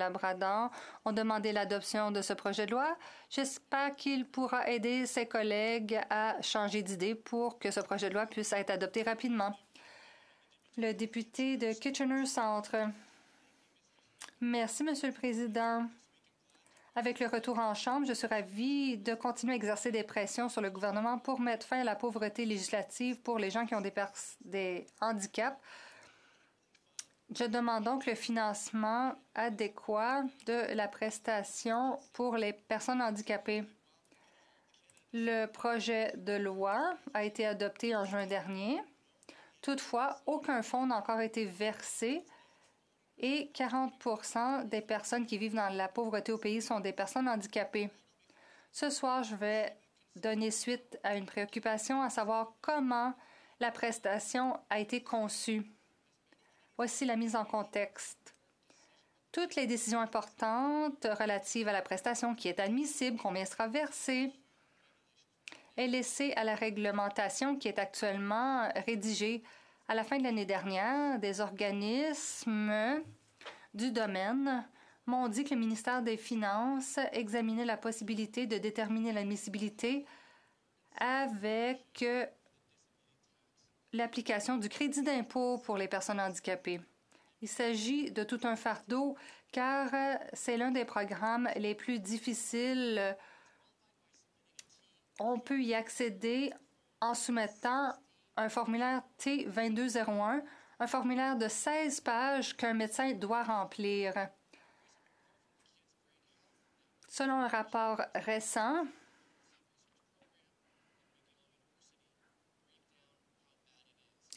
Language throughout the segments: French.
Labrador ont demandé l'adoption de ce projet de loi. J'espère qu'il pourra aider ses collègues à changer d'idée pour que ce projet de loi puisse être adopté rapidement. Le député de Kitchener Centre. Merci, Monsieur le Président. Avec le retour en Chambre, je suis ravie de continuer à exercer des pressions sur le gouvernement pour mettre fin à la pauvreté législative pour les gens qui ont des handicaps. Je demande donc le financement adéquat de la prestation pour les personnes handicapées. Le projet de loi a été adopté en juin dernier. Toutefois, aucun fonds n'a encore été versé et 40 des personnes qui vivent dans la pauvreté au pays sont des personnes handicapées. Ce soir, je vais donner suite à une préoccupation, à savoir comment la prestation a été conçue. Voici la mise en contexte. Toutes les décisions importantes relatives à la prestation qui est admissible, combien sera versé, est laissée à la réglementation qui est actuellement rédigée. À la fin de l'année dernière, des organismes du domaine m'ont dit que le ministère des Finances examinait la possibilité de déterminer l'admissibilité avec l'application du crédit d'impôt pour les personnes handicapées. Il s'agit de tout un fardeau car c'est l'un des programmes les plus difficiles. On peut y accéder en soumettant un formulaire T2201, un formulaire de 16 pages qu'un médecin doit remplir. Selon un rapport récent,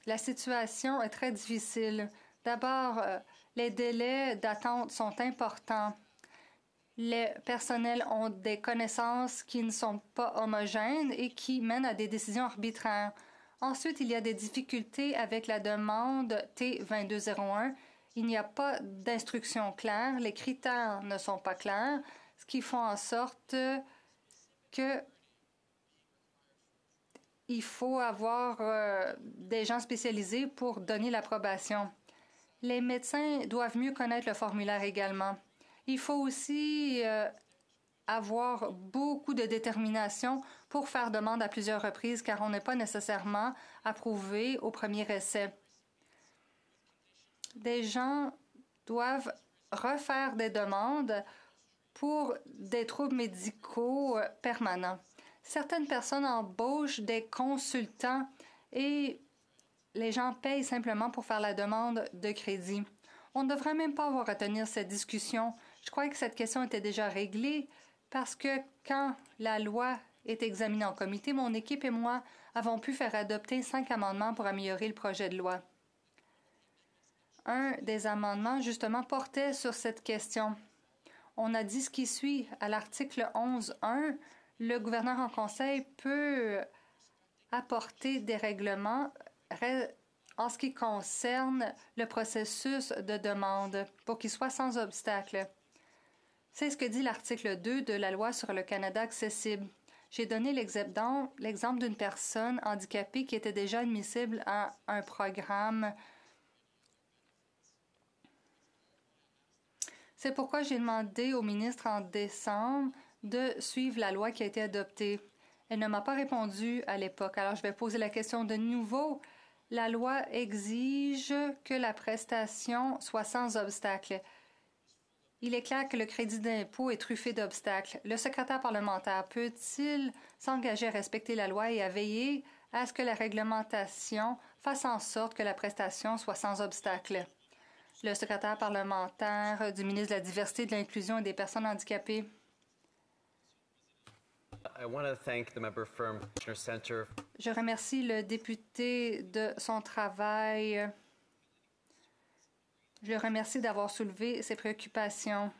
la situation est très difficile. D'abord, les délais d'attente sont importants. Les personnels ont des connaissances qui ne sont pas homogènes et qui mènent à des décisions arbitraires. Ensuite, il y a des difficultés avec la demande T2201. Il n'y a pas d'instructions claires, les critères ne sont pas clairs, ce qui fait en sorte que il faut avoir des gens spécialisés pour donner l'approbation. Les médecins doivent mieux connaître le formulaire également. Il faut aussi avoir beaucoup de détermination pour faire demande à plusieurs reprises car on n'est pas nécessairement approuvé au premier essai. Des gens doivent refaire des demandes pour des troubles médicaux permanents. Certaines personnes embauchent des consultants et les gens payent simplement pour faire la demande de crédit. On ne devrait même pas avoir à tenir cette discussion. Je crois que cette question était déjà réglée parce que quand la loi est examinée en comité, mon équipe et moi avons pu faire adopter 5 amendements pour améliorer le projet de loi. Un des amendements, justement, portait sur cette question. On a dit ce qui suit à l'article 11.1. Le gouverneur en conseil peut apporter des règlements en ce qui concerne le processus de demande pour qu'il soit sans obstacle. C'est ce que dit l'article 2 de la loi sur le Canada accessible. J'ai donné l'exemple d'une personne handicapée qui était déjà admissible à un programme. C'est pourquoi j'ai demandé au ministre en décembre de suivre la loi qui a été adoptée. Elle ne m'a pas répondu à l'époque. Alors, je vais poser la question de nouveau. La loi exige que la prestation soit sans obstacle. Il est clair que le crédit d'impôt est truffé d'obstacles. Le secrétaire parlementaire peut-il s'engager à respecter la loi et à veiller à ce que la réglementation fasse en sorte que la prestation soit sans obstacle? Le secrétaire parlementaire du ministre de la Diversité, de l'Inclusion et des personnes handicapées. Je remercie le député de son travail. Je le remercie d'avoir soulevé ses préoccupations.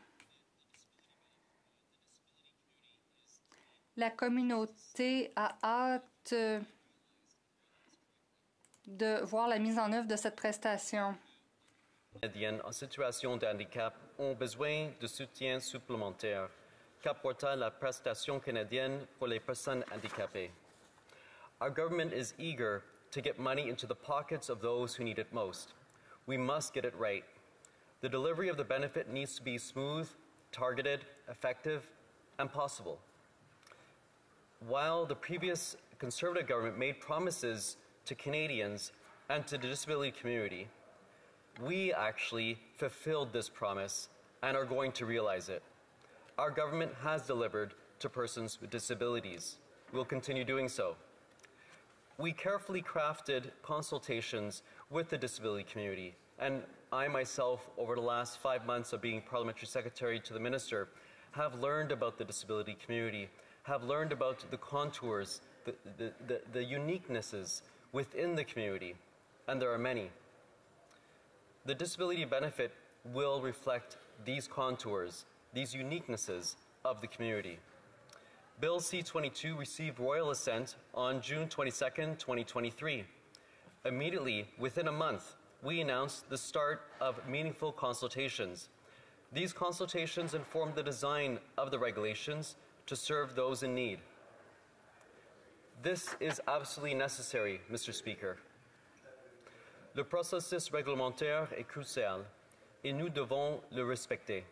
La communauté a hâte de voir la mise en œuvre de cette prestation. Les Canadiennes en situation de handicap ont besoin de soutien supplémentaire qu'apporte la prestation canadienne pour les personnes handicapées. Our government is eager to get money into the pockets of those who need it most. We must get it right. The delivery of the benefit needs to be smooth, targeted, effective, and possible. While the previous Conservative government made promises to Canadians and to the disability community, we actually fulfilled this promise and are going to realize it. Our government has delivered to persons with disabilities. We'll continue doing so. We carefully crafted consultations with the disability community, and I myself, over the last 5 months of being Parliamentary Secretary to the Minister, have learned about the disability community, have learned about the contours, the uniquenesses within the community, and there are many. The disability benefit will reflect these contours, these uniquenesses of the community. Bill C-22 received royal assent on June 22, 2023. Immediately, within a month, we announced the start of meaningful consultations. These consultations informed the design of the regulations to serve those in need. This is absolutely necessary, Mr. Speaker. Le processus réglementaire est crucial et nous devons le respecter.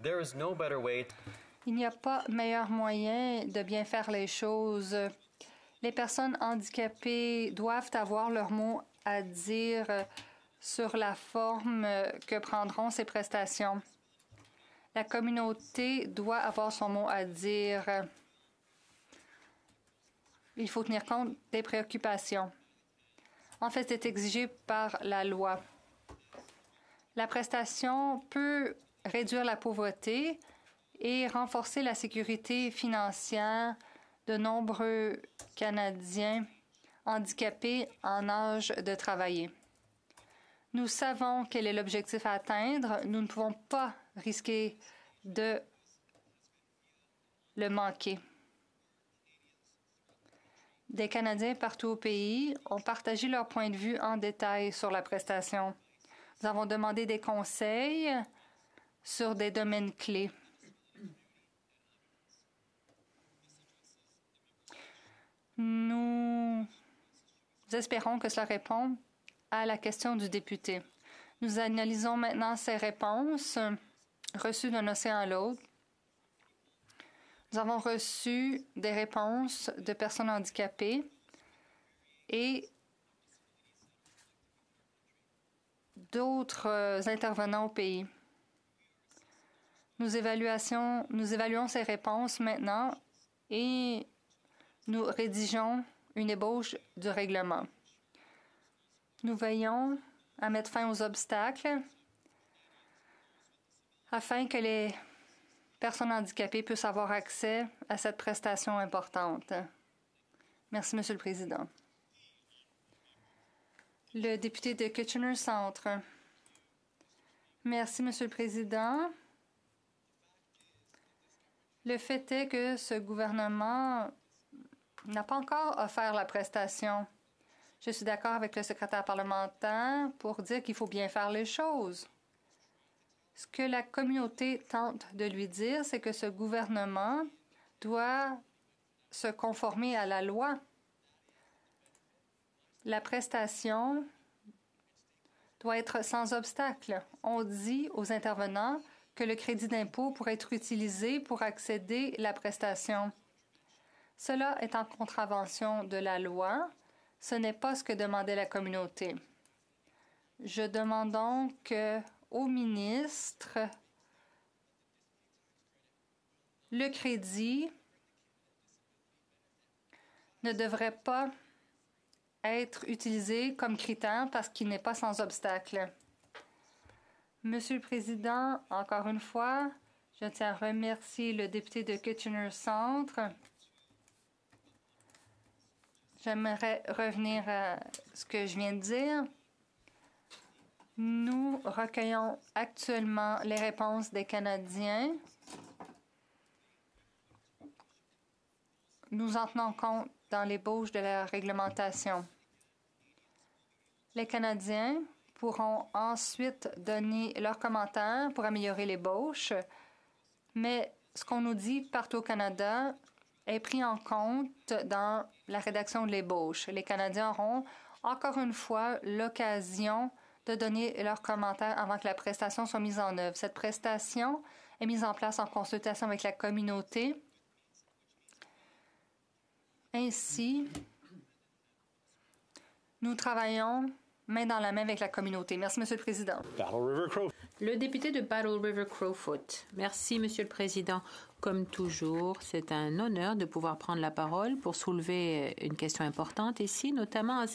There is no better way. Il n'y a pas meilleur moyen de bien faire les choses. Les personnes handicapées doivent avoir leur mot à dire sur la forme que prendront ces prestations. La communauté doit avoir son mot à dire. Il faut tenir compte des préoccupations. En fait, c'est exigé par la loi. La prestation peut réduire la pauvreté et renforcer la sécurité financière de nombreux Canadiens handicapés en âge de travailler. Nous savons quel est l'objectif à atteindre. Nous ne pouvons pas risquer de le manquer. Des Canadiens partout au pays ont partagé leur point de vue en détail sur la prestation. Nous avons demandé des conseils sur des domaines clés. Nous espérons que cela répond à la question du député. Nous analysons maintenant ces réponses reçues d'un océan à l'autre. Nous avons reçu des réponses de personnes handicapées et d'autres intervenants au pays. Nous évaluons ces réponses maintenant et nous rédigeons une ébauche du règlement. Nous veillons à mettre fin aux obstacles afin que les personnes handicapées puissent avoir accès à cette prestation importante. Merci, Monsieur le Président. Le député de Kitchener Centre. Merci, Monsieur le Président. Le fait est que ce gouvernement n'a pas encore offert la prestation. Je suis d'accord avec le secrétaire parlementaire pour dire qu'il faut bien faire les choses. Ce que la communauté tente de lui dire, c'est que ce gouvernement doit se conformer à la loi. La prestation doit être sans obstacle. On dit aux intervenants que le crédit d'impôt pourrait être utilisé pour accéder à la prestation. Cela est en contravention de la loi. Ce n'est pas ce que demandait la communauté. Je demande donc au ministre le crédit ne devrait pas être utilisé comme critère parce qu'il n'est pas sans obstacle. Monsieur le Président, encore une fois, je tiens à remercier le député de Kitchener Centre. J'aimerais revenir à ce que je viens de dire. Nous recueillons actuellement les réponses des Canadiens. Nous en tenons compte dans l'ébauche de la réglementation. Les Canadiens pourront ensuite donner leurs commentaires pour améliorer l'ébauche, mais ce qu'on nous dit partout au Canada est pris en compte dans la rédaction de l'ébauche. Les Canadiens auront encore une fois l'occasion de donner leurs commentaires avant que la prestation soit mise en œuvre. Cette prestation est mise en place en consultation avec la communauté. Ainsi, nous travaillons main dans la main avec la communauté. Merci, Monsieur le Président. Le député de Battle River Crowfoot. Merci, Monsieur le Président. Comme toujours, c'est un honneur de pouvoir prendre la parole pour soulever une question importante ici, notamment